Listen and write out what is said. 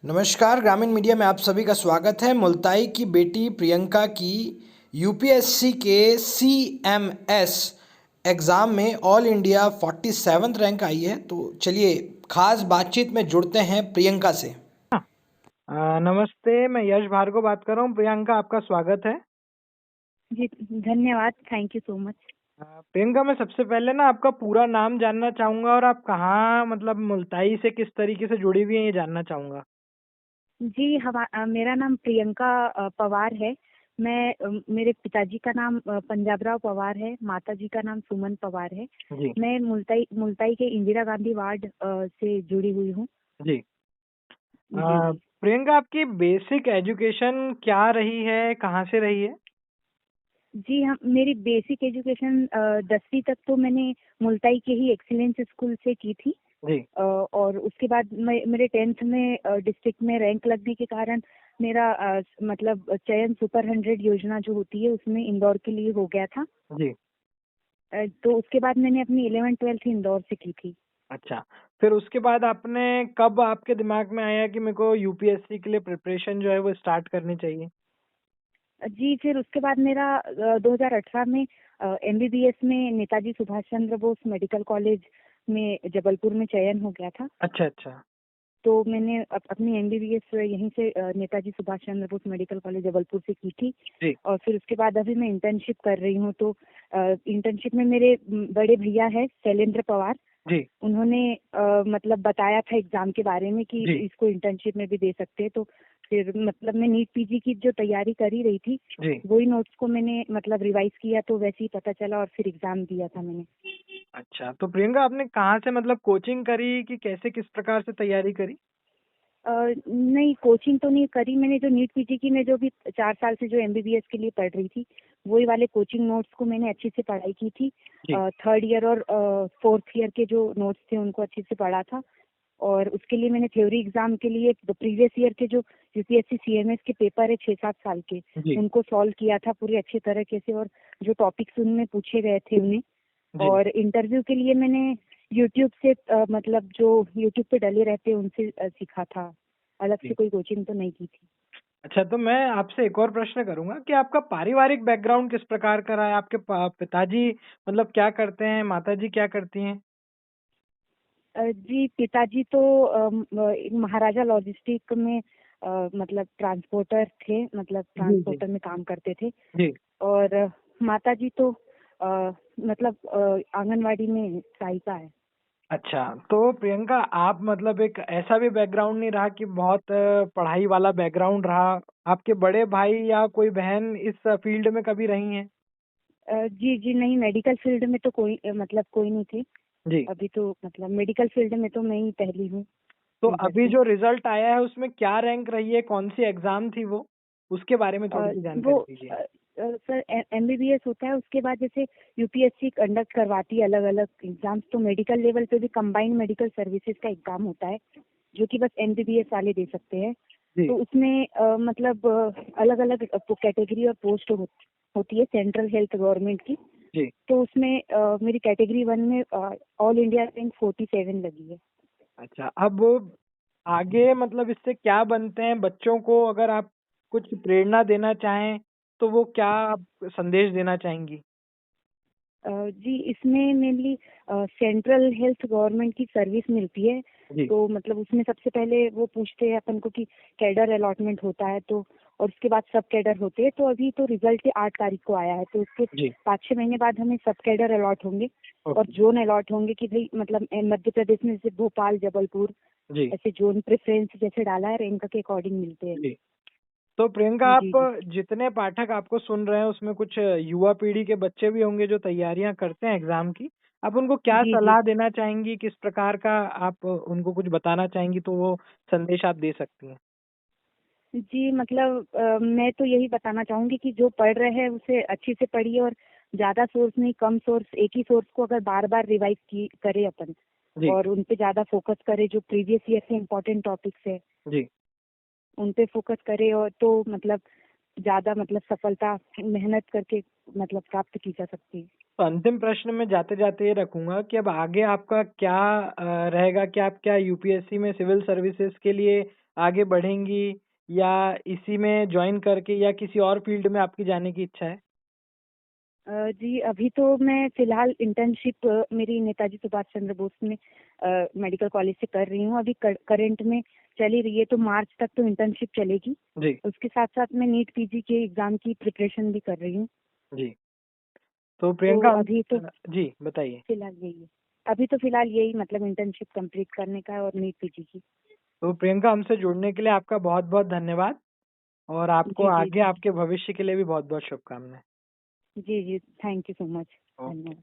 नमस्कार, ग्रामीण मीडिया में आप सभी का स्वागत है। मुल्ताई की बेटी प्रियंका की यूपीएससी के सीएमएस एग्ज़ाम में ऑल इंडिया 47th रैंक आई है। तो चलिए खास बातचीत में जुड़ते हैं प्रियंका से। नमस्ते, मैं यश भार्गव बात कर रहा हूँ। प्रियंका, आपका स्वागत है। जी, धन्यवाद। Thank you so much. Priyanka, मैं सबसे पहले ना आपका पूरा नाम जानना चाहूंगा और आप कहाँ मतलब मुल्ताई से किस तरीके से जुड़ी हुई हैं ये जानना चाहूंगा। जी, मेरा नाम प्रियंका पवार है। मेरे पिताजी का नाम पंजाबराव पवार है, माताजी का नाम सुमन पवार है। जी मैं मुल्ताई के इंदिरा गांधी वार्ड से जुड़ी हुई हूँ। जी। जी जी। प्रियंका, आपकी बेसिक एजुकेशन क्या रही है, कहाँ से रही है? जी, हम मेरी बेसिक एजुकेशन 10वीं तक तो मैंने मुल्ताई के ही एक्सीलेंस स्कूल से की थी। जी और उसके बाद मेरे 10th में डिस्ट्रिक्ट में रैंक लगने के कारण मेरा मतलब चयन सुपर 100 योजना जो होती है उसमें इंदौर के लिए हो गया था। जी। तो उसके बाद मैंने अपनी 11th-12th इंदौर से की थी। अच्छा, फिर उसके बाद आपने कब आपके दिमाग में आया कि मेरे को यूपीएससी के लिए प्रिपरेशन जो है वो स्टार्ट करनी चाहिए? जी, फिर उसके बाद मेरा 2018 में एमबीबीएस में नेताजी सुभाष चंद्र बोस मेडिकल कॉलेज में जबलपुर में चयन हो गया था। अच्छा अच्छा। तो मैंने अपनी एमबीबीएस यहीं से नेताजी सुभाष चंद्र बोस मेडिकल कॉलेज जबलपुर से की थी। जी और फिर उसके बाद अभी मैं इंटर्नशिप कर रही हूँ। तो इंटर्नशिप में मेरे बड़े भैया है शैलेंद्र पवार। जी उन्होंने मतलब बताया था एग्जाम के बारे में कि जी इसको इंटर्नशिप में भी दे सकते हैं। तो फिर मतलब मैं नीट पीजी की जो तैयारी कर ही रही थी, जी। वही नोट्स को मैंने मतलब रिवाइज किया तो वैसे ही पता चला और फिर एग्जाम दिया था मैंने। अच्छा, तो प्रियंका, आपने कहाँ से मतलब कोचिंग करी कि कैसे किस प्रकार से तैयारी करी? नहीं, कोचिंग तो नहीं करी मैंने। जो नीट पीजी की मैं जो भी 4 साल से जो एमबीबीएस के लिए पढ़ रही थी, वही वाले कोचिंग नोट्स को मैंने अच्छे से पढ़ाई की थी। जी 3rd ईयर और 4th ईयर के जो नोट्स थे उनको अच्छे से पढ़ा था। और उसके लिए मैंने थ्योरी एग्जाम के लिए प्रीवियस ईयर के जो यूपीएससी सीएमएस के पेपर है 6-7 साल के, जी उनको सॉल्व किया था पूरे अच्छे तरीके से। और जो टॉपिक्स उनमें पूछे गए थे उन्हें, जी और इंटरव्यू के लिए मैंने यूट्यूब से मतलब जो यूट्यूब पे डले रहते हैं उनसे सीखा था। अलग से जी। कोई कोचिंग तो नहीं की थी। अच्छा, तो मैं आपसे एक और प्रश्न करूंगा कि आपका पारिवारिक बैकग्राउंड किस प्रकार का रहा है? आपके पिताजी मतलब क्या करते हैं, माताजी क्या करती हैं? जी, पिताजी तो एक महाराजा लॉजिस्टिक में मतलब ट्रांसपोर्टर थे, मतलब जी जी ट्रांसपोर्टर में काम करते थे। जी। और माताजी तो मतलब आंगनवाड़ी में सहायिका है। अच्छा, तो प्रियंका, आप मतलब एक ऐसा भी बैकग्राउंड नहीं रहा कि बहुत पढ़ाई वाला बैकग्राउंड रहा? आपके बड़े भाई या कोई बहन इस फील्ड में कभी रही हैं? जी जी, नहीं, मेडिकल फील्ड में तो कोई मतलब कोई नहीं थे। जी। अभी तो मतलब मेडिकल फील्ड में तो मैं ही पहली हूँ तो इधर अभी से। जो रिजल्ट आया है उसमें क्या रैंक रही है, कौन सी एग्जाम थी वो, उसके बारे में थोड़ी सी वो जानकारी दीजिए। सर एमबीबीएस होता है, उसके बाद जैसे यूपीएससी कंडक्ट करवाती है अलग अलग एग्जाम्स, तो मेडिकल लेवल पे भी कंबाइंड मेडिकल सर्विसेज का एग्जाम होता है जो कि बस एमबीबीएस वाले दे सकते हैं। जी तो उसमें मतलब अलग अलग कैटेगरी और पोस्ट होती है सेंट्रल हेल्थ गवर्नमेंट की। जी। तो उसमें मेरी कैटेगरी 1 में ऑल इंडिया रैंक 47 लगी है। अच्छा, अब आगे मतलब इससे क्या बनते हैं बच्चों को, अगर आप कुछ प्रेरणा देना चाहें तो वो क्या आप संदेश देना चाहेंगी? जी, इसमें मेनली सेंट्रल हेल्थ गवर्नमेंट की सर्विस मिलती है। जी तो मतलब उसमें सबसे पहले वो पूछते हैं अपन को कि कैडर अलॉटमेंट होता है, तो और उसके बाद सब कैडर होते हैं। तो अभी तो रिजल्ट 8 तारीख को आया है, तो उसके जी। 5-6 महीने बाद हमें सब कैडर अलॉट होंगे और ओके। जोन अलॉट होंगे कि भाई मतलब मध्य प्रदेश में जैसे भोपाल, जबलपुर, जी ऐसे जोन प्रेफरेंस जैसे डाला है, रैंक के अकॉर्डिंग मिलते हैं। जी। तो प्रियंका, जी आप जी। जितने पाठक आपको सुन रहे हैं उसमें कुछ युवा पीढ़ी के बच्चे भी होंगे जो तैयारियां करते हैं एग्जाम की। आप उनको क्या जी जी। सलाह देना चाहेंगी, किस प्रकार का आप उनको कुछ बताना चाहेंगी, तो वो संदेश आप दे सकती हैं? जी, मतलब मैं तो यही बताना चाहूंगी कि जो पढ़ रहे हैं उसे अच्छे से पढ़िए, और ज्यादा सोर्स नहीं, कम सोर्स, एक ही सोर्स को अगर बार बार रिवाइज की करे अपन, जी और उन पे ज्यादा फोकस करे, जो प्रीवियस ईयर से इम्पोर्टेंट टॉपिक्स है जी। उन पे फोकस करे, और तो मतलब ज्यादा मतलब सफलता मेहनत करके मतलब प्राप्त की जा सकती है। तो अंतिम प्रश्न में जाते जाते ये रखूंगा कि अब आगे आपका क्या रहेगा कि आप क्या यूपीएससी में सिविल सर्विसेज के लिए आगे बढ़ेंगी या इसी में ज्वाइन करके या किसी और फील्ड में आपकी जाने की इच्छा है? जी, अभी तो मैं फिलहाल इंटर्नशिप मेरी नेताजी सुभाष चंद्र बोस में मेडिकल कॉलेज से कर रही हूँ। अभी करंट में चली रही है, तो मार्च तक तो इंटर्नशिप चलेगी। जी, उसके साथ साथ मैं नीट पीजी के एग्जाम की प्रिपरेशन भी कर रही हूँ। जी। तो तो प्रियंका अभी तो जी, बताइए। फिलहाल यही है। अभी तो फिलहाल यही मतलब इंटर्नशिप कंप्लीट करने का है और नीट पीजी की। तो प्रियंका, हमसे जुड़ने के लिए आपका बहुत-बहुत धन्यवाद और आपको जी, जी, आगे आपके भविष्य के लिए भी बहुत-बहुत शुभकामनाएँ। जी, जी। Thank you so much. Okay. धन्यवाद।